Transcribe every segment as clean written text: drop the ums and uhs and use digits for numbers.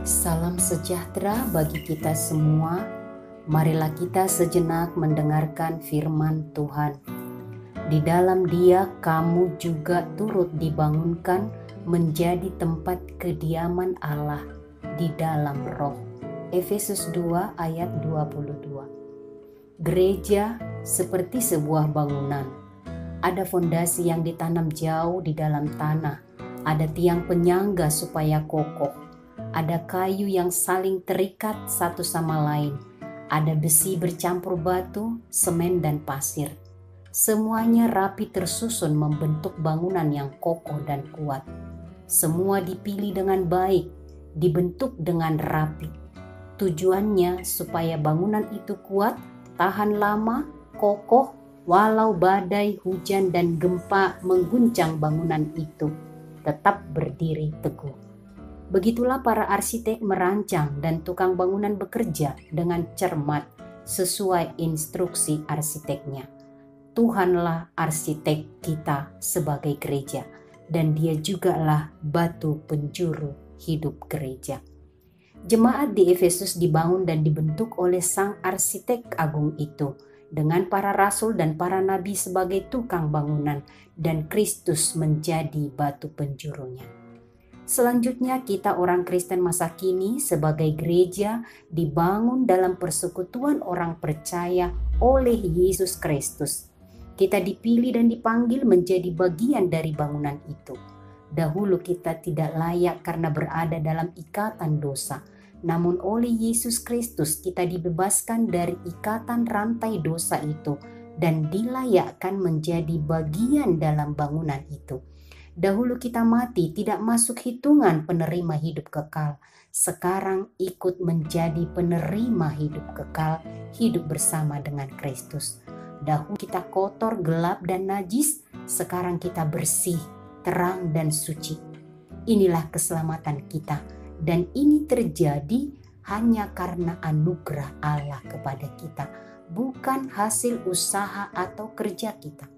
Salam sejahtera bagi kita semua. Marilah kita sejenak mendengarkan firman Tuhan. Di dalam Dia kamu juga turut dibangunkan menjadi tempat kediaman Allah di dalam Roh. Efesus 2 ayat 22. Gereja seperti sebuah bangunan. Ada fondasi yang ditanam jauh di dalam tanah. Ada tiang penyangga supaya kokoh. Ada kayu yang saling terikat satu sama lain. Ada besi bercampur batu, semen dan pasir. Semuanya rapi tersusun membentuk bangunan yang kokoh dan kuat. Semua dipilih dengan baik, dibentuk dengan rapi. Tujuannya supaya bangunan itu kuat, tahan lama, kokoh, walau badai, hujan dan gempa mengguncang bangunan itu, tetap berdiri teguh. Begitulah para arsitek merancang dan tukang bangunan bekerja dengan cermat sesuai instruksi arsiteknya. Tuhanlah arsitek kita sebagai gereja, dan Dia jugalah batu penjuru hidup gereja. Jemaat di Efesus dibangun dan dibentuk oleh sang arsitek agung itu, dengan para rasul dan para nabi sebagai tukang bangunan, dan Kristus menjadi batu penjurunya. Selanjutnya kita orang Kristen masa kini sebagai gereja dibangun dalam persekutuan orang percaya oleh Yesus Kristus. Kita dipilih dan dipanggil menjadi bagian dari bangunan itu. Dahulu kita tidak layak karena berada dalam ikatan dosa. Namun oleh Yesus Kristus kita dibebaskan dari ikatan rantai dosa itu dan dilayakkan menjadi bagian dalam bangunan itu. Dahulu kita mati, tidak masuk hitungan penerima hidup kekal. Sekarang ikut menjadi penerima hidup kekal, hidup bersama dengan Kristus. Dahulu kita kotor, gelap dan najis, sekarang kita bersih, terang dan suci. Inilah keselamatan kita, dan ini terjadi hanya karena anugerah Allah kepada kita, bukan hasil usaha atau kerja kita.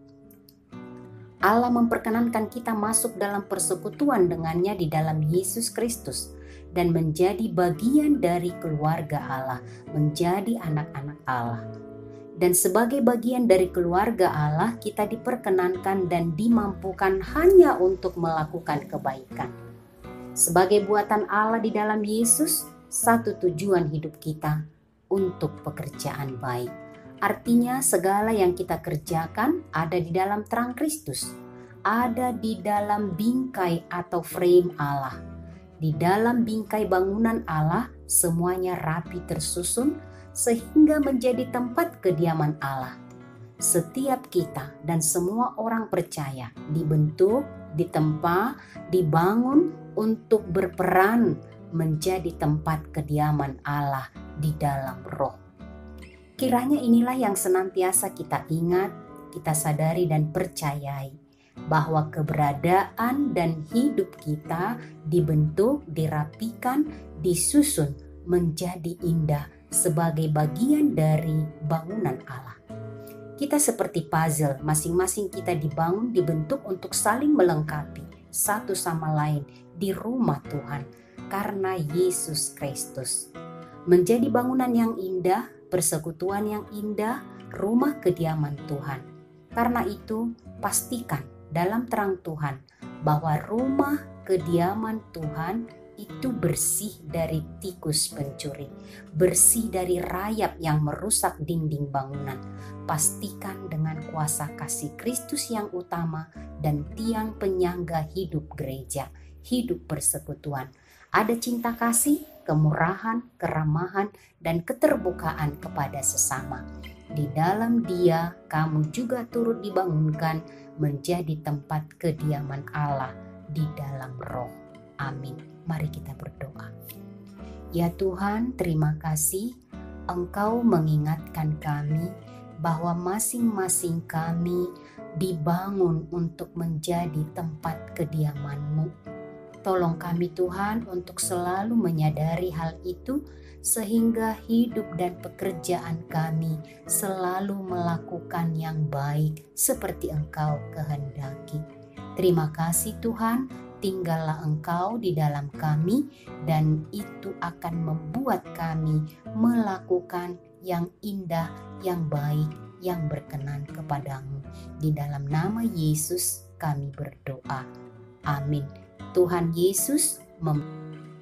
Allah memperkenankan kita masuk dalam persekutuan dengannya di dalam Yesus Kristus dan menjadi bagian dari keluarga Allah, menjadi anak-anak Allah. Dan sebagai bagian dari keluarga Allah, kita diperkenankan dan dimampukan hanya untuk melakukan kebaikan. Sebagai buatan Allah di dalam Yesus, satu tujuan hidup kita untuk pekerjaan baik. Artinya segala yang kita kerjakan ada di dalam terang Kristus, ada di dalam bingkai atau frame Allah. Di dalam bingkai bangunan Allah semuanya rapi tersusun sehingga menjadi tempat kediaman Allah. Setiap kita dan semua orang percaya dibentuk, ditempa, dibangun untuk berperan menjadi tempat kediaman Allah di dalam Roh. Kiranya inilah yang senantiasa kita ingat, kita sadari dan percayai, bahwa keberadaan dan hidup kita dibentuk, dirapikan, disusun menjadi indah sebagai bagian dari bangunan Allah. Kita seperti puzzle, masing-masing kita dibangun, dibentuk untuk saling melengkapi satu sama lain di rumah Tuhan karena Yesus Kristus. Menjadi bangunan yang indah, persekutuan yang indah, rumah kediaman Tuhan. Karena itu, pastikan dalam terang Tuhan bahwa rumah kediaman Tuhan itu bersih dari tikus pencuri, bersih dari rayap yang merusak dinding bangunan. Pastikan dengan kuasa kasih Kristus yang utama dan tiang penyangga hidup gereja, hidup persekutuan. Ada cinta kasih, kemurahan, keramahan, dan keterbukaan kepada sesama. Di dalam Dia, kamu juga turut dibangunkan menjadi tempat kediaman Allah di dalam Roh. Amin. Mari kita berdoa. Ya Tuhan, terima kasih Engkau mengingatkan kami bahwa masing-masing kami dibangun untuk menjadi tempat kediaman-Mu. Tolong kami Tuhan untuk selalu menyadari hal itu sehingga hidup dan pekerjaan kami selalu melakukan yang baik seperti Engkau kehendaki. Terima kasih Tuhan, tinggallah Engkau di dalam kami, dan itu akan membuat kami melakukan yang indah, yang baik, yang berkenan kepadamu. Di dalam nama Yesus kami berdoa. Amin. Tuhan Yesus memberkati.